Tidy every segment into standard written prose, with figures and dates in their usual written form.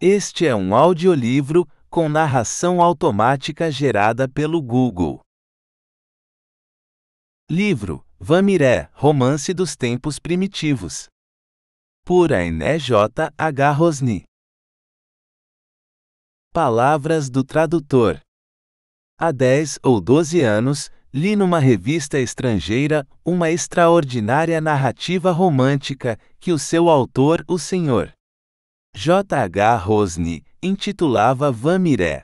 Este é um audiolivro com narração automática gerada pelo Google. Livro: Vamiré, Romance dos Tempos Primitivos. Por Ainé J. H. Rosny. Palavras do tradutor. Há 10 ou 12 anos, li numa revista estrangeira uma extraordinária narrativa romântica que o seu autor, o Sr. J. H. Rosny, intitulava Vamiré.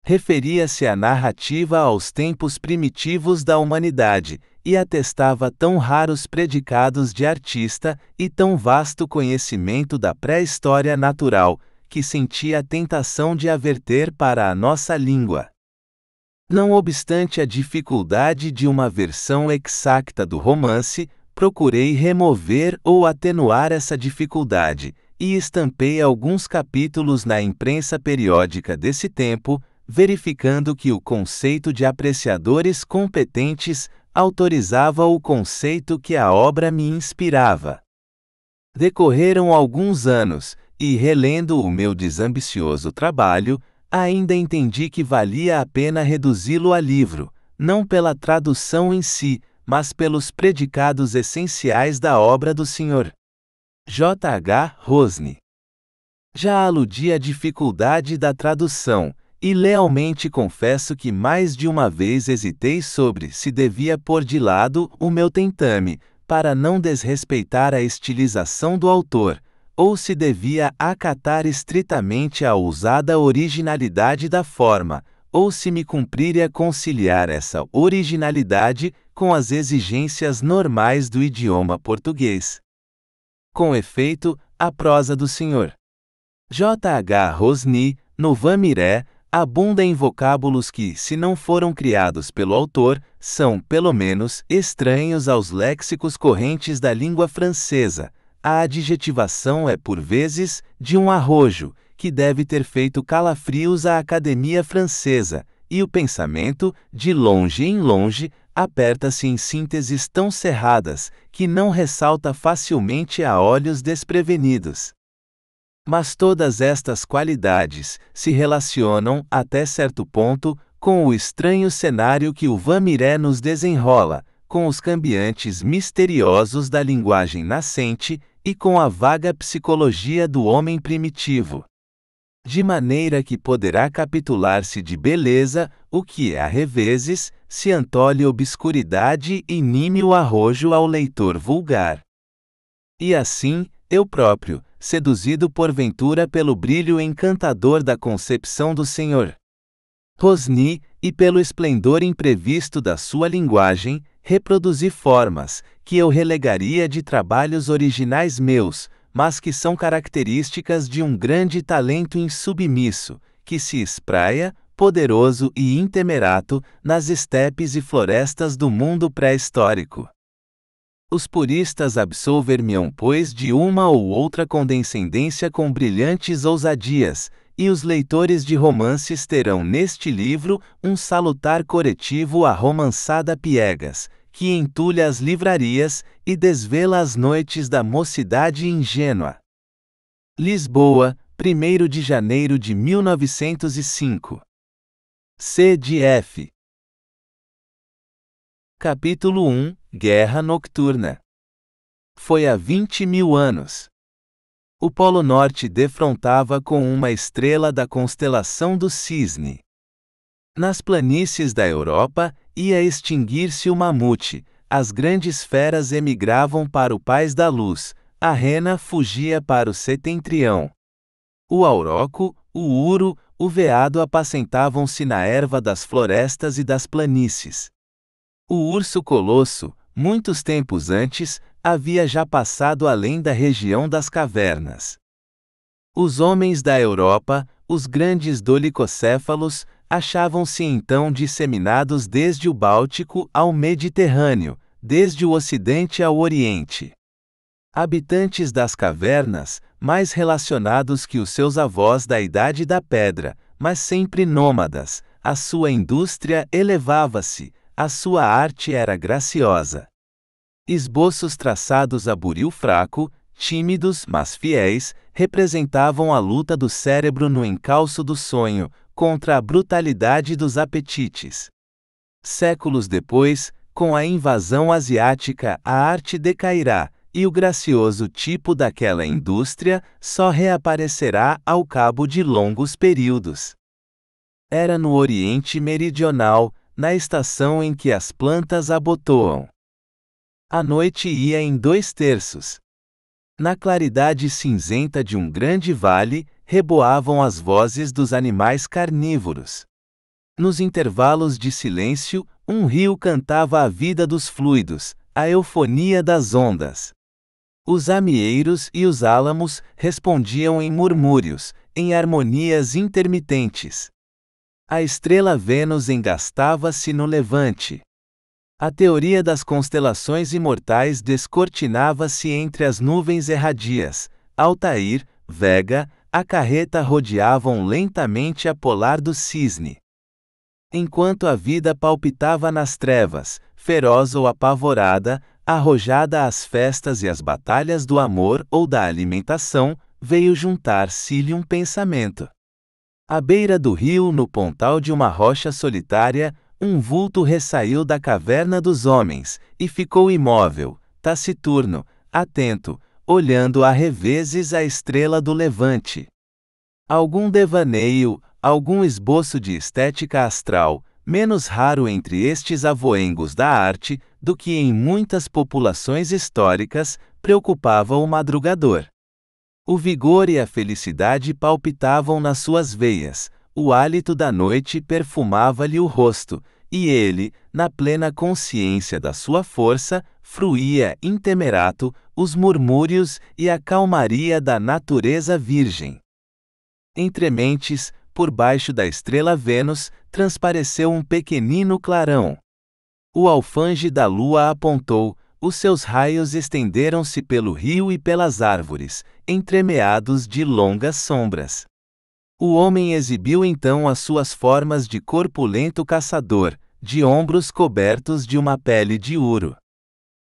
Referia-se à narrativa aos tempos primitivos da humanidade, e atestava tão raros predicados de artista e tão vasto conhecimento da pré-história natural, que senti a tentação de a verter para a nossa língua. Não obstante a dificuldade de uma versão exacta do romance, procurei remover ou atenuar essa dificuldade, e estampei alguns capítulos na imprensa periódica desse tempo, verificando que o conceito de apreciadores competentes autorizava o conceito que a obra me inspirava. Decorreram alguns anos, e relendo o meu desambicioso trabalho, ainda entendi que valia a pena reduzi-lo a livro, não pela tradução em si, mas pelos predicados essenciais da obra do Sr. J. H. Rosny. Já aludi à dificuldade da tradução, e lealmente confesso que mais de uma vez hesitei sobre se devia pôr de lado o meu tentame, para não desrespeitar a estilização do autor, ou se devia acatar estritamente a ousada originalidade da forma, ou se me cumpriria conciliar essa originalidade com as exigências normais do idioma português. Com efeito, a prosa do Sr. J. H. Rosny, no Vamiré, abunda em vocábulos que, se não foram criados pelo autor, são, pelo menos, estranhos aos léxicos correntes da língua francesa. A adjetivação é, por vezes, de um arrojo, que deve ter feito calafrios à Academia Francesa, e o pensamento, de longe em longe, aperta-se em sínteses tão cerradas, que não ressalta facilmente a olhos desprevenidos. Mas todas estas qualidades se relacionam, até certo ponto, com o estranho cenário que o Vamiré nos desenrola, com os cambiantes misteriosos da linguagem nascente e com a vaga psicologia do homem primitivo. De maneira que poderá capitular-se de beleza, o que, a revezes, se antolhe obscuridade e nímio arrojo ao leitor vulgar. E assim, eu próprio, seduzido porventura pelo brilho encantador da concepção do Sr. Rosny, e pelo esplendor imprevisto da sua linguagem, reproduzi formas, que eu relegaria de trabalhos originais meus, mas que são características de um grande talento insubmisso, que se espraia, poderoso e intemerato, nas estepes e florestas do mundo pré-histórico. Os puristas absolver-me-ão, pois, de uma ou outra condescendência com brilhantes ousadias, e os leitores de romances terão neste livro um salutar corretivo à romançada piegas, que entulha as livrarias e desvela as noites da mocidade ingênua. Lisboa, 1º de janeiro de 1905. C. de F. Capítulo 1 – Guerra Nocturna. Foi há 20.000 anos. O Polo Norte defrontava com uma estrela da constelação do Cisne. Nas planícies da Europa, ia extinguir-se o mamute, as grandes feras emigravam para o País da Luz, a rena fugia para o setentrião. O auroco, o uro, o veado apacentavam-se na erva das florestas e das planícies. O urso colosso, muitos tempos antes, havia já passado além da região das cavernas. Os homens da Europa, os grandes dolicocéfalos, achavam-se então disseminados desde o Báltico ao Mediterrâneo, desde o Ocidente ao Oriente. Habitantes das cavernas, mais relacionados que os seus avós da Idade da Pedra, mas sempre nômadas, a sua indústria elevava-se, a sua arte era graciosa. Esboços traçados a buril fraco, tímidos mas fiéis, representavam a luta do cérebro no encalço do sonho, contra a brutalidade dos apetites. Séculos depois, com a invasão asiática, a arte decairá, e o gracioso tipo daquela indústria só reaparecerá ao cabo de longos períodos. Era no Oriente Meridional, na estação em que as plantas abotoam. A noite ia em 2/3. Na claridade cinzenta de um grande vale, reboavam as vozes dos animais carnívoros. Nos intervalos de silêncio, um rio cantava a vida dos fluidos, a eufonia das ondas. Os amieiros e os álamos respondiam em murmúrios, em harmonias intermitentes. A estrela Vênus engastava-se no levante. A teoria das constelações imortais descortinava-se entre as nuvens erradias. Altair, Vega, a carreta rodeavam lentamente a polar do cisne. Enquanto a vida palpitava nas trevas, feroz ou apavorada, arrojada às festas e às batalhas do amor ou da alimentação, veio juntar-se-lhe um pensamento. À beira do rio, no pontal de uma rocha solitária, um vulto ressaiu da caverna dos homens, e ficou imóvel, taciturno, atento, olhando a revezes a estrela do levante. Algum devaneio, algum esboço de estética astral, menos raro entre estes avoengos da arte do que em muitas populações históricas, preocupava o madrugador. O vigor e a felicidade palpitavam nas suas veias, o hálito da noite perfumava-lhe o rosto, e ele, na plena consciência da sua força, fruía intemerato os murmúrios e a calmaria da natureza virgem. Entre mentes, por baixo da estrela Vênus, transpareceu um pequenino clarão. O alfange da lua apontou, os seus raios estenderam-se pelo rio e pelas árvores, entremeados de longas sombras. O homem exibiu então as suas formas de corpulento caçador, de ombros cobertos de uma pele de ouro.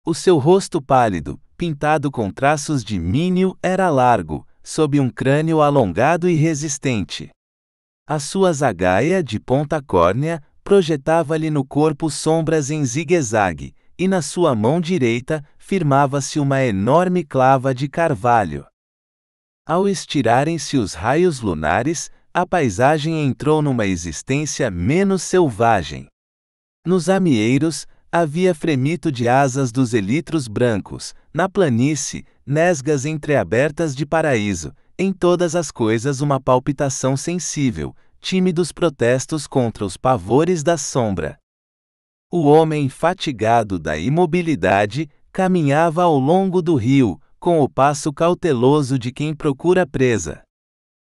O seu rosto pálido, pintado com traços de mínio, era largo, sob um crânio alongado e resistente. A sua zagaia de ponta córnea projetava-lhe no corpo sombras em zigue-zague, e na sua mão direita firmava-se uma enorme clava de carvalho. Ao estirarem-se os raios lunares, a paisagem entrou numa existência menos selvagem. Nos amieiros, havia fremito de asas dos elitros brancos, na planície, nesgas entreabertas de paraíso, em todas as coisas uma palpitação sensível, tímidos protestos contra os pavores da sombra. O homem fatigado da imobilidade caminhava ao longo do rio, com o passo cauteloso de quem procura presa.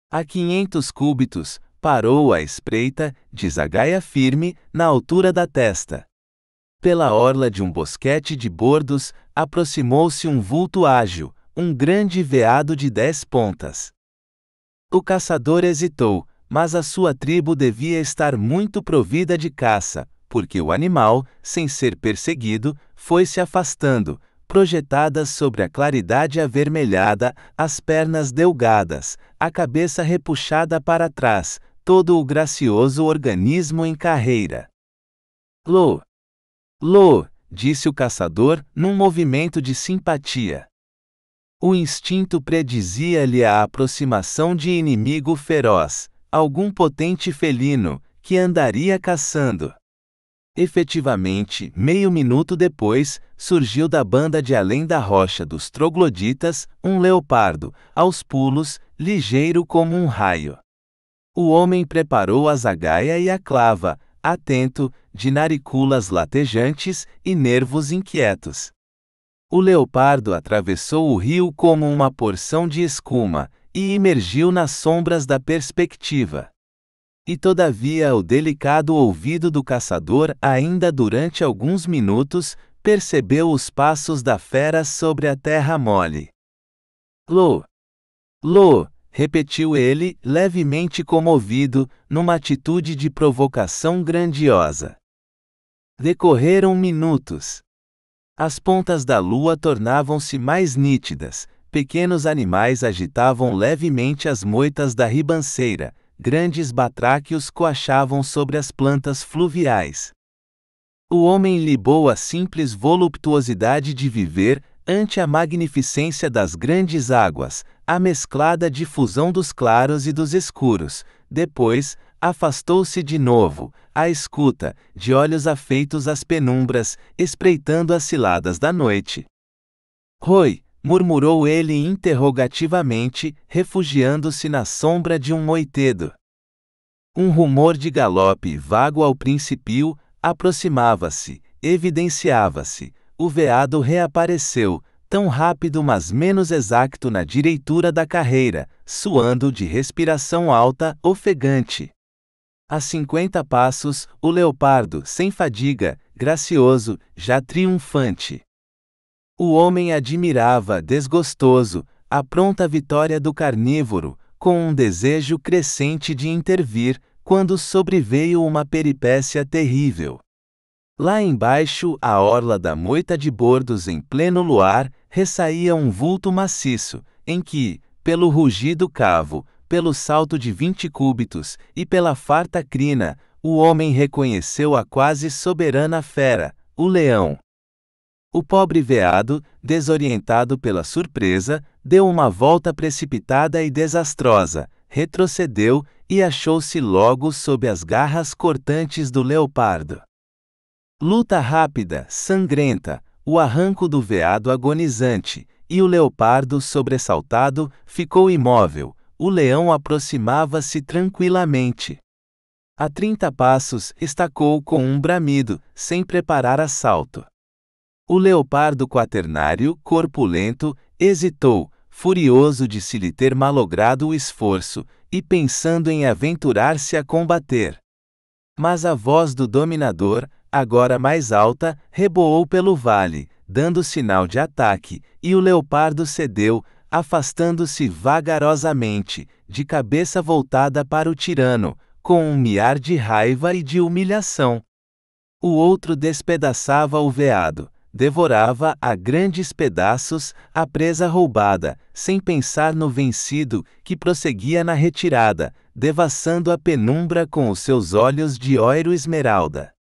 A 500 cúbitos, parou à espreita, de zagaia firme, na altura da testa. Pela orla de um bosquete de bordos, aproximou-se um vulto ágil, um grande veado de 10 pontas. O caçador hesitou, mas a sua tribo devia estar muito provida de caça, porque o animal, sem ser perseguido, foi se afastando, projetadas sobre a claridade avermelhada, as pernas delgadas, a cabeça repuxada para trás, todo o gracioso organismo em carreira. Lô! Lô! Disse o caçador, num movimento de simpatia. O instinto predizia-lhe a aproximação de inimigo feroz, algum potente felino, que andaria caçando. Efetivamente, meio minuto depois, surgiu da banda de além da rocha dos trogloditas, um leopardo, aos pulos, ligeiro como um raio. O homem preparou a zagaia e a clava, atento, de nariculas latejantes e nervos inquietos. O leopardo atravessou o rio como uma porção de escuma, e imergiu nas sombras da perspectiva. E todavia o delicado ouvido do caçador, ainda durante alguns minutos, percebeu os passos da fera sobre a terra mole. Lô! Lô! Repetiu ele, levemente comovido, numa atitude de provocação grandiosa. Decorreram minutos. As pontas da lua tornavam-se mais nítidas, pequenos animais agitavam levemente as moitas da ribanceira, grandes batráquios coachavam sobre as plantas fluviais. O homem libou a simples voluptuosidade de viver ante a magnificência das grandes águas, a mesclada difusão dos claros e dos escuros. Depois, afastou-se de novo, à escuta, de olhos afeitos às penumbras, espreitando as ciladas da noite. Roi, murmurou ele interrogativamente, refugiando-se na sombra de um moitedo. Um rumor de galope vago ao princípio aproximava-se, evidenciava-se. O veado reapareceu, tão rápido mas menos exacto na direitura da carreira, suando de respiração alta, ofegante. A 50 passos, o leopardo, sem fadiga, gracioso, já triunfante. O homem admirava, desgostoso, a pronta vitória do carnívoro, com um desejo crescente de intervir, quando sobreveio uma peripécia terrível. Lá embaixo, à orla da moita de bordos em pleno luar, ressaía um vulto maciço, em que, pelo rugido cavo, pelo salto de 20 cúbitos e pela farta crina, o homem reconheceu a quase soberana fera, o leão. O pobre veado, desorientado pela surpresa, deu uma volta precipitada e desastrosa, retrocedeu e achou-se logo sob as garras cortantes do leopardo. Luta rápida, sangrenta, o arranco do veado agonizante, e o leopardo, sobressaltado, ficou imóvel. O leão aproximava-se tranquilamente. A 30 passos, estacou com um bramido, sem preparar assalto. O leopardo quaternário, corpulento, hesitou, furioso de se lhe ter malogrado o esforço, e pensando em aventurar-se a combater. Mas a voz do dominador, agora mais alta, reboou pelo vale, dando sinal de ataque, e o leopardo cedeu, afastando-se vagarosamente, de cabeça voltada para o tirano, com um miar de raiva e de humilhação. O outro despedaçava o veado, devorava a grandes pedaços a presa roubada, sem pensar no vencido, que prosseguia na retirada, devassando a penumbra com os seus olhos de óiro esmeralda.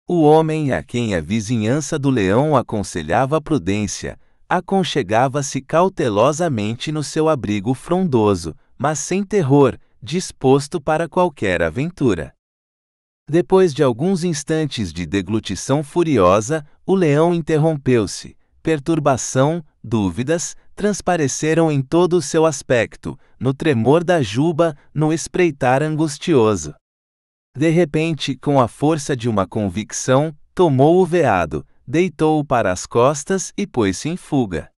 O homem a quem a vizinhança do leão aconselhava prudência, aconchegava-se cautelosamente no seu abrigo frondoso, mas sem terror, disposto para qualquer aventura. Depois de alguns instantes de deglutição furiosa, o leão interrompeu-se. Perturbação, dúvidas, transpareceram em todo o seu aspecto, no tremor da juba, no espreitar angustioso. De repente, com a força de uma convicção, tomou o veado, deitou-o para as costas e pôs-se em fuga.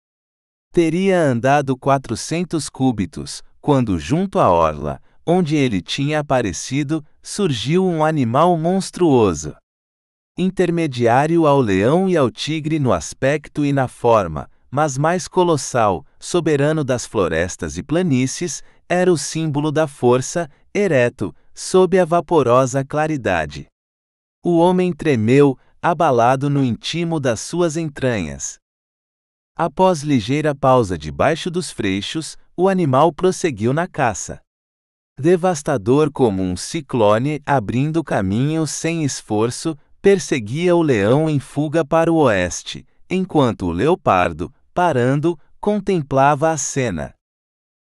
Teria andado 400 cúbitos, quando junto à orla, onde ele tinha aparecido, surgiu um animal monstruoso. Intermediário ao leão e ao tigre no aspecto e na forma, mas mais colossal, soberano das florestas e planícies, era o símbolo da força, ereto, sob a vaporosa claridade. O homem tremeu, abalado no intimo das suas entranhas. Após ligeira pausa debaixo dos freixos, o animal prosseguiu na caça. Devastador como um ciclone, abrindo caminho sem esforço, perseguia o leão em fuga para o oeste, enquanto o leopardo, parando, contemplava a cena.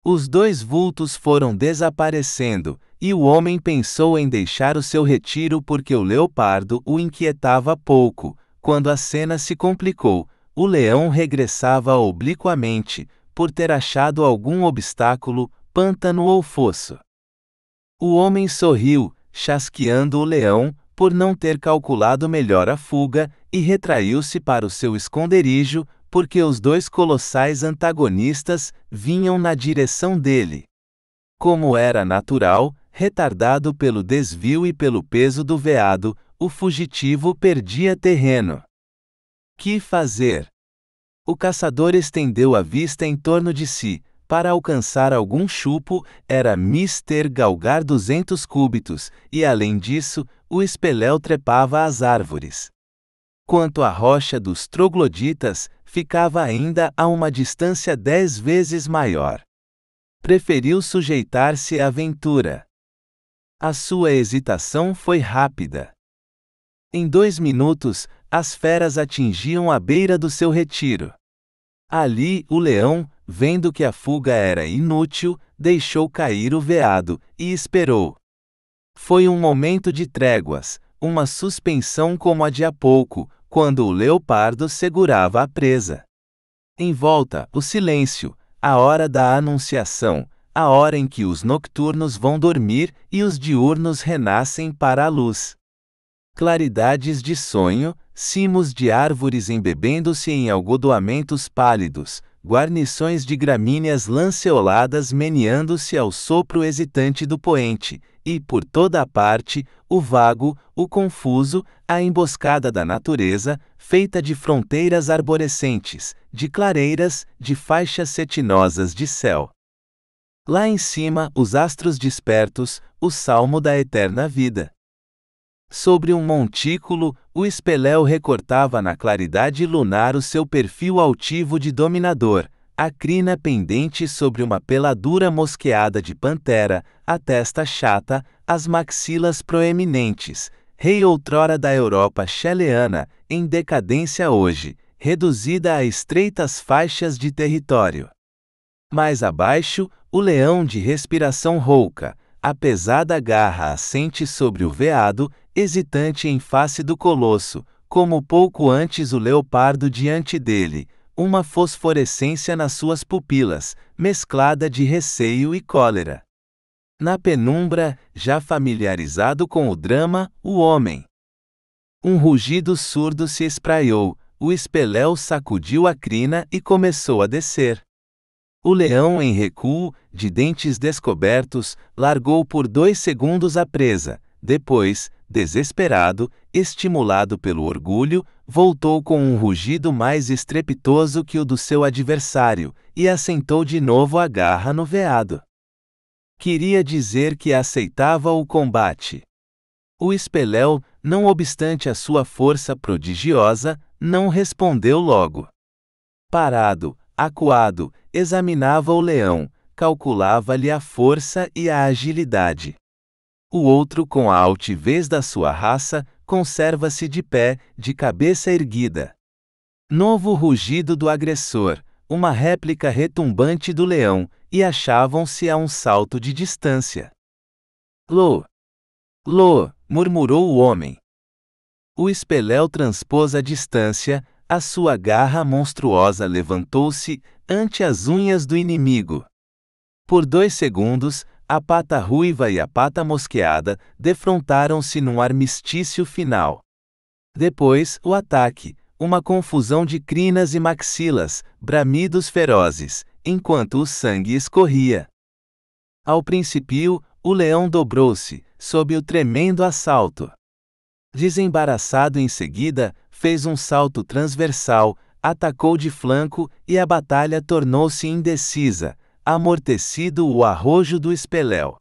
Os dois vultos foram desaparecendo, e o homem pensou em deixar o seu retiro porque o leopardo o inquietava pouco. Quando a cena se complicou, o leão regressava obliquamente, por ter achado algum obstáculo, pântano ou fosso. O homem sorriu, chasqueando o leão, por não ter calculado melhor a fuga, e retraiu-se para o seu esconderijo, porque os dois colossais antagonistas vinham na direção dele. Como era natural, retardado pelo desvio e pelo peso do veado, o fugitivo perdia terreno. Que fazer? O caçador estendeu a vista em torno de si. Para alcançar algum chupo, era mister galgar 200 cúbitos, e além disso, o espeléu trepava às árvores. Quanto à rocha dos trogloditas, ficava ainda a uma distância 10 vezes maior. Preferiu sujeitar-se à aventura. A sua hesitação foi rápida. Em 2 minutos, as feras atingiam a beira do seu retiro. Ali, o leão, vendo que a fuga era inútil, deixou cair o veado e esperou. Foi um momento de tréguas, uma suspensão como a de há pouco, quando o leopardo segurava a presa. Em volta, o silêncio, a hora da anunciação, a hora em que os nocturnos vão dormir e os diurnos renascem para a luz. Claridades de sonho, cimos de árvores embebendo-se em algodoamentos pálidos, guarnições de gramíneas lanceoladas meneando-se ao sopro hesitante do poente, e, por toda a parte, o vago, o confuso, a emboscada da natureza, feita de fronteiras arborescentes, de clareiras, de faixas cetinosas de céu. Lá em cima, os astros despertos, o salmo da eterna vida. Sobre um montículo, o espeléu recortava na claridade lunar o seu perfil altivo de dominador, a crina pendente sobre uma peladura mosqueada de pantera, a testa chata, as maxilas proeminentes, rei outrora da Europa cheleana, em decadência hoje, reduzida a estreitas faixas de território. Mais abaixo, o leão de respiração rouca, a pesada garra assente sobre o veado, hesitante em face do colosso, como pouco antes o leopardo diante dele, uma fosforescência nas suas pupilas, mesclada de receio e cólera. Na penumbra, já familiarizado com o drama, o homem. Um rugido surdo se espraiou, o espeléu sacudiu a crina e começou a descer. O leão em recuo, de dentes descobertos, largou por 2 segundos a presa, depois, desesperado, estimulado pelo orgulho, voltou com um rugido mais estrepitoso que o do seu adversário, e assentou de novo a garra no veado. Queria dizer que aceitava o combate. O espeléu, não obstante a sua força prodigiosa, não respondeu logo. Parado, acuado, examinava o leão, calculava-lhe a força e a agilidade. O outro, com a altivez da sua raça, conserva-se de pé, de cabeça erguida. Novo rugido do agressor, uma réplica retumbante do leão, e achavam-se a um salto de distância. Lô! Lô! Murmurou o homem. O espeléu transpôs a distância, a sua garra monstruosa levantou-se ante as unhas do inimigo. Por 2 segundos, a pata ruiva e a pata mosqueada defrontaram-se num armistício final. Depois, o ataque, uma confusão de crinas e maxilas, bramidos ferozes, enquanto o sangue escorria. Ao princípio, o leão dobrou-se, sob o tremendo assalto. Desembaraçado em seguida, fez um salto transversal, atacou de flanco e a batalha tornou-se indecisa, amortecido o arrojo do espeléu.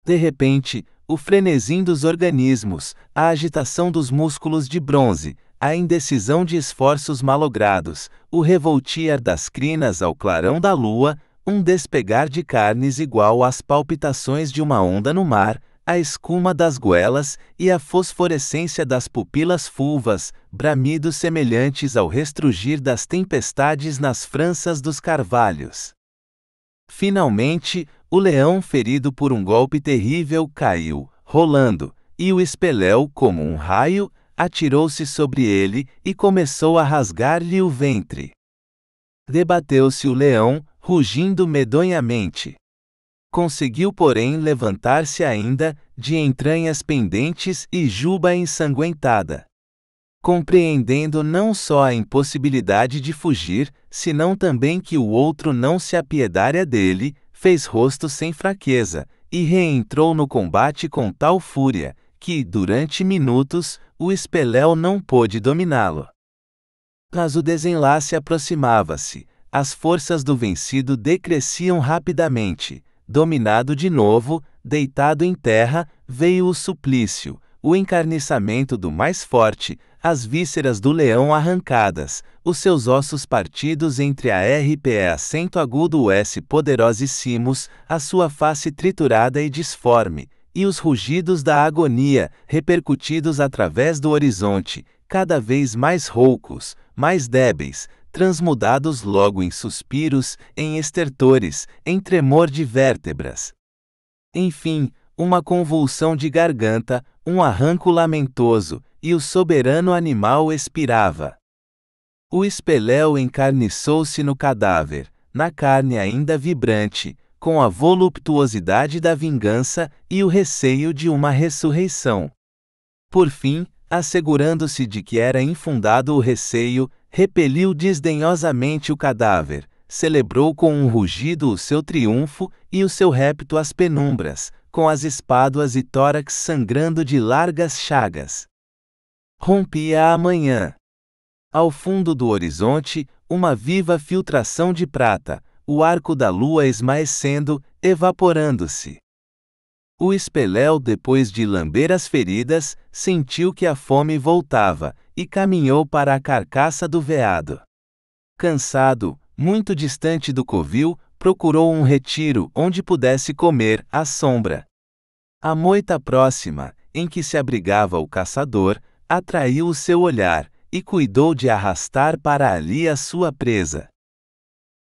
De repente, o frenesim dos organismos, a agitação dos músculos de bronze, a indecisão de esforços malogrados, o revoltear das crinas ao clarão da lua, um despegar de carnes igual às palpitações de uma onda no mar, a escuma das goelas e a fosforescência das pupilas fulvas, bramidos semelhantes ao restrugir das tempestades nas franças dos carvalhos. Finalmente, o leão, ferido por um golpe terrível, caiu, rolando, e o espeléu, como um raio, atirou-se sobre ele e começou a rasgar-lhe o ventre. Debateu-se o leão, rugindo medonhamente. Conseguiu, porém, levantar-se ainda, de entranhas pendentes e juba ensanguentada. Compreendendo não só a impossibilidade de fugir, senão também que o outro não se apiedaria dele, fez rosto sem fraqueza, e reentrou no combate com tal fúria, que, durante minutos, o espeléu não pôde dominá-lo. Mas o desenlace aproximava-se, as forças do vencido decresciam rapidamente. Dominado de novo, deitado em terra, veio o suplício, o encarniçamento do mais forte, as vísceras do leão arrancadas, os seus ossos partidos entre a RPE acento agudo o S poderosíssimos, a sua face triturada e disforme, e os rugidos da agonia, repercutidos através do horizonte, cada vez mais roucos, mais débeis, transmudados logo em suspiros, em estertores, em tremor de vértebras. Enfim, uma convulsão de garganta, um arranco lamentoso, e o soberano animal expirava. O espeléu encarniçou-se no cadáver, na carne ainda vibrante, com a voluptuosidade da vingança e o receio de uma ressurreição. Por fim, assegurando-se de que era infundado o receio, repeliu desdenhosamente o cadáver, celebrou com um rugido o seu triunfo e o seu repto às penumbras, com as espáduas e tórax sangrando de largas chagas. Rompia a manhã. Ao fundo do horizonte, uma viva filtração de prata, o arco da lua esmaecendo, evaporando-se. O espeléu, depois de lamber as feridas, sentiu que a fome voltava, e caminhou para a carcaça do veado. Cansado, muito distante do covil, procurou um retiro onde pudesse comer à sombra. A moita próxima, em que se abrigava o caçador, atraiu o seu olhar, e cuidou de arrastar para ali a sua presa.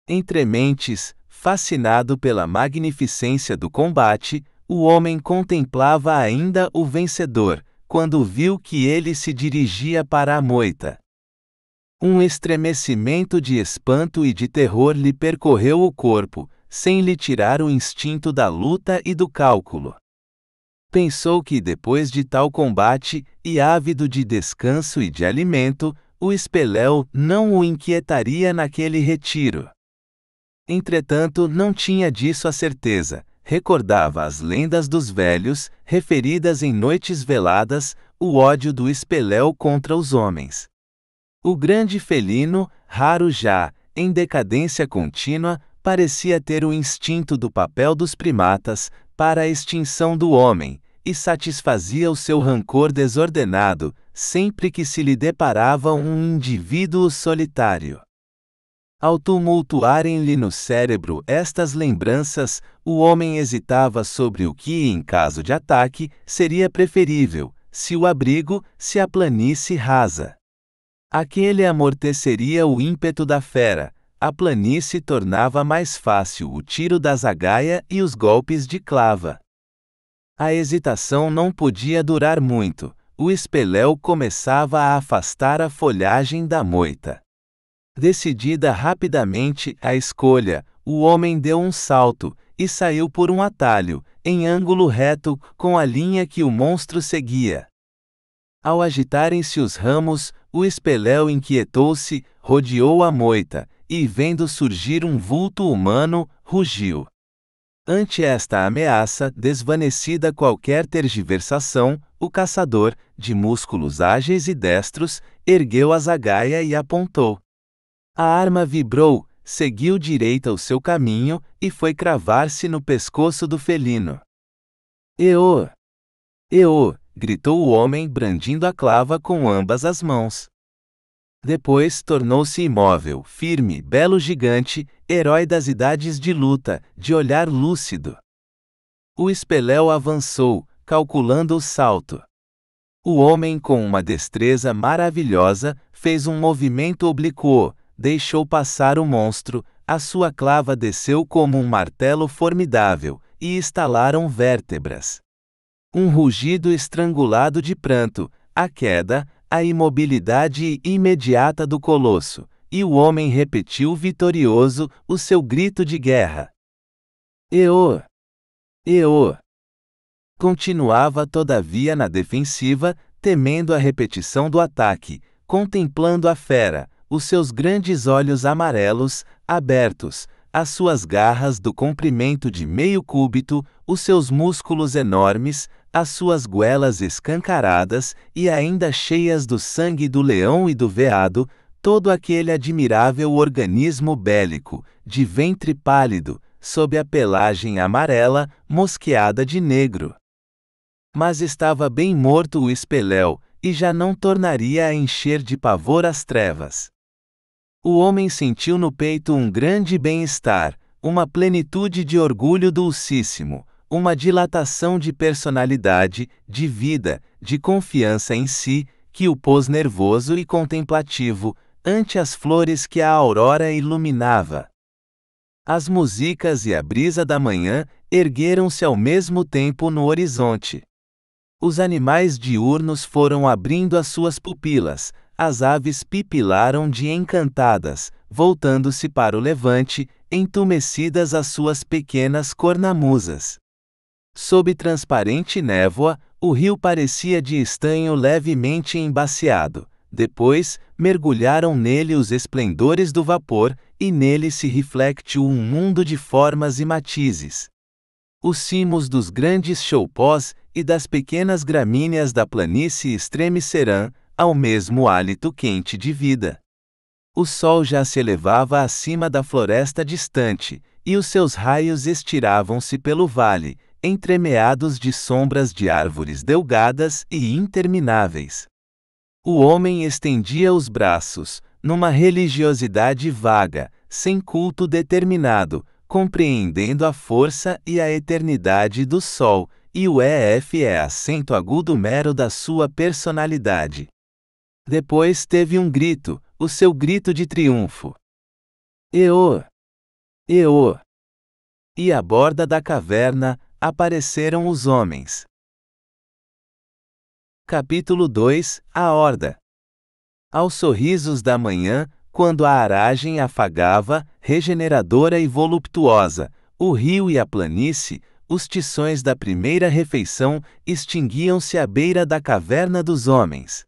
Entre mentes, fascinado pela magnificência do combate, o homem contemplava ainda o vencedor, quando viu que ele se dirigia para a moita. Um estremecimento de espanto e de terror lhe percorreu o corpo, sem lhe tirar o instinto da luta e do cálculo. Pensou que depois de tal combate, e ávido de descanso e de alimento, o espeléu não o inquietaria naquele retiro. Entretanto, não tinha disso a certeza, recordava as lendas dos velhos, referidas em noites veladas, o ódio do espeléu contra os homens. O grande felino, raro já, em decadência contínua, parecia ter o instinto do papel dos primatas, para a extinção do homem, e satisfazia o seu rancor desordenado, sempre que se lhe deparava um indivíduo solitário. Ao tumultuarem-lhe no cérebro estas lembranças, o homem hesitava sobre o que, em caso de ataque, seria preferível, se o abrigo, se a planície rasa. Aquele amorteceria o ímpeto da fera, a planície tornava mais fácil o tiro da zagaia e os golpes de clava. A hesitação não podia durar muito, o espeléu começava a afastar a folhagem da moita. Decidida rapidamente a escolha, o homem deu um salto, e saiu por um atalho, em ângulo reto, com a linha que o monstro seguia. Ao agitarem-se os ramos, o espeléu inquietou-se, rodeou a moita, e vendo surgir um vulto humano, rugiu. Ante esta ameaça, desvanecida qualquer tergiversação, o caçador, de músculos ágeis e destros, ergueu a zagaia e apontou. A arma vibrou, seguiu direita o seu caminho, e foi cravar-se no pescoço do felino. "Eô! Eô!" gritou o homem brandindo a clava com ambas as mãos. Depois tornou-se imóvel, firme, belo gigante, herói das idades de luta, de olhar lúcido. O espeléu avançou, calculando o salto. O homem, com uma destreza maravilhosa, fez um movimento oblíquo, deixou passar o monstro, a sua clava desceu como um martelo formidável, e estalaram vértebras. Um rugido estrangulado de pranto, a queda, a imobilidade imediata do colosso, e o homem repetiu vitorioso o seu grito de guerra. "Eô! Eô!" Continuava todavia na defensiva, temendo a repetição do ataque, contemplando a fera, os seus grandes olhos amarelos, abertos, as suas garras do comprimento de meio cúbito, os seus músculos enormes, as suas goelas escancaradas e ainda cheias do sangue do leão e do veado, todo aquele admirável organismo bélico, de ventre pálido, sob a pelagem amarela, mosqueada de negro. Mas estava bem morto o espeléu, e já não tornaria a encher de pavor as trevas. O homem sentiu no peito um grande bem-estar, uma plenitude de orgulho dulcíssimo, uma dilatação de personalidade, de vida, de confiança em si, que o pôs nervoso e contemplativo, ante as flores que a aurora iluminava. As músicas e a brisa da manhã ergueram-se ao mesmo tempo no horizonte. Os animais diurnos foram abrindo as suas pupilas, as aves pipilaram de encantadas, voltando-se para o levante, entumecidas as suas pequenas cornamusas. Sob transparente névoa, o rio parecia de estanho levemente embaciado. Depois, mergulharam nele os esplendores do vapor, e nele se reflete um mundo de formas e matizes. Os cimos dos grandes choupós e das pequenas gramíneas da planície estremecerão, ao mesmo hálito quente de vida. O sol já se elevava acima da floresta distante, e os seus raios estiravam-se pelo vale, entremeados de sombras de árvores delgadas e intermináveis. O homem estendia os braços, numa religiosidade vaga, sem culto determinado, compreendendo a força e a eternidade do sol, e o EF é acento agudo mero da sua personalidade. Depois teve um grito, o seu grito de triunfo. Eô! Eô! E à borda da caverna, apareceram os homens. Capítulo 2 – A Horda. Aos sorrisos da manhã, quando a aragem afagava, regeneradora e voluptuosa, o rio e a planície, os tições da primeira refeição extinguiam-se à beira da caverna dos homens.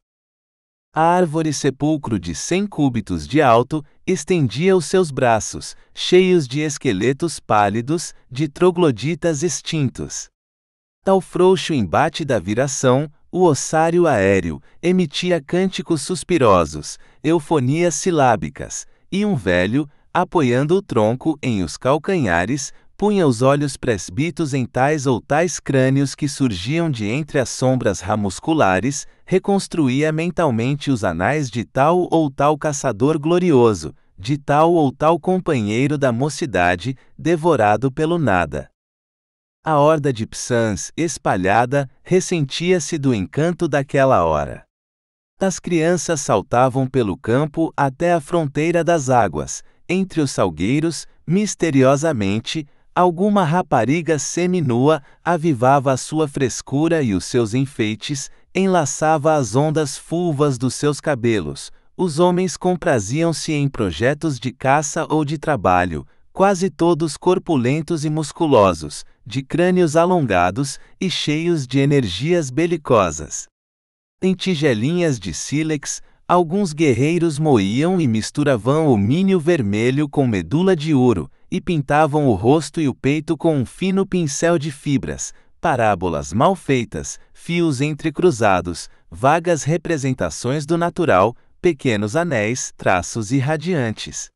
A árvore sepulcro de 100 cúbitos de alto estendia os seus braços, cheios de esqueletos pálidos, de trogloditas extintos. Tal frouxo embate da viração, o ossário aéreo emitia cânticos suspirosos, eufonias silábicas, e um velho, apoiando o tronco em os calcanhares, punha os olhos presbitos em tais ou tais crânios que surgiam de entre as sombras ramusculares, reconstruía mentalmente os anais de tal ou tal caçador glorioso, de tal ou tal companheiro da mocidade, devorado pelo nada. A horda de psãs, espalhada, ressentia-se do encanto daquela hora. As crianças saltavam pelo campo até a fronteira das águas, entre os salgueiros, misteriosamente, alguma rapariga seminua avivava a sua frescura e os seus enfeites, enlaçava as ondas fulvas dos seus cabelos. Os homens compraziam-se em projetos de caça ou de trabalho, quase todos corpulentos e musculosos, de crânios alongados e cheios de energias belicosas. Em tigelinhas de sílex, alguns guerreiros moíam e misturavam o mínio vermelho com medula de ouro, e pintavam o rosto e o peito com um fino pincel de fibras, parábolas mal feitas, fios entrecruzados, vagas representações do natural, pequenos anéis, traços irradiantes.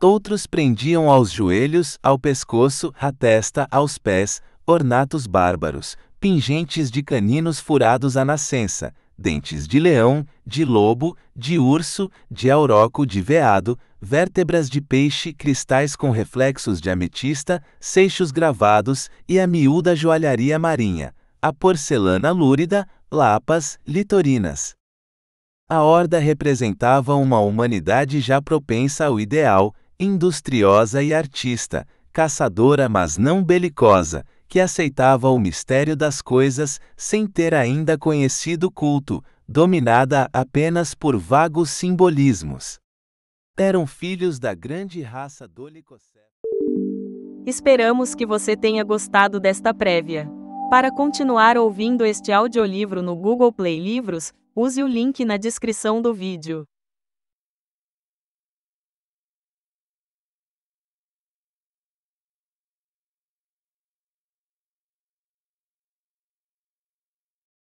Outros prendiam aos joelhos, ao pescoço, à testa, aos pés, ornatos bárbaros, pingentes de caninos furados à nascença, dentes de leão, de lobo, de urso, de auroco de veado, vértebras de peixe, cristais com reflexos de ametista, seixos gravados e a miúda joalharia marinha, a porcelana lúrida, lapas, litorinas. A horda representava uma humanidade já propensa ao ideal, industriosa e artista, caçadora mas não belicosa, que aceitava o mistério das coisas sem ter ainda conhecido o culto, dominada apenas por vagos simbolismos. Eram filhos da grande raça Dolichocéfalos. Esperamos que você tenha gostado desta prévia. Para continuar ouvindo este audiolivro no Google Play Livros, use o link na descrição do vídeo.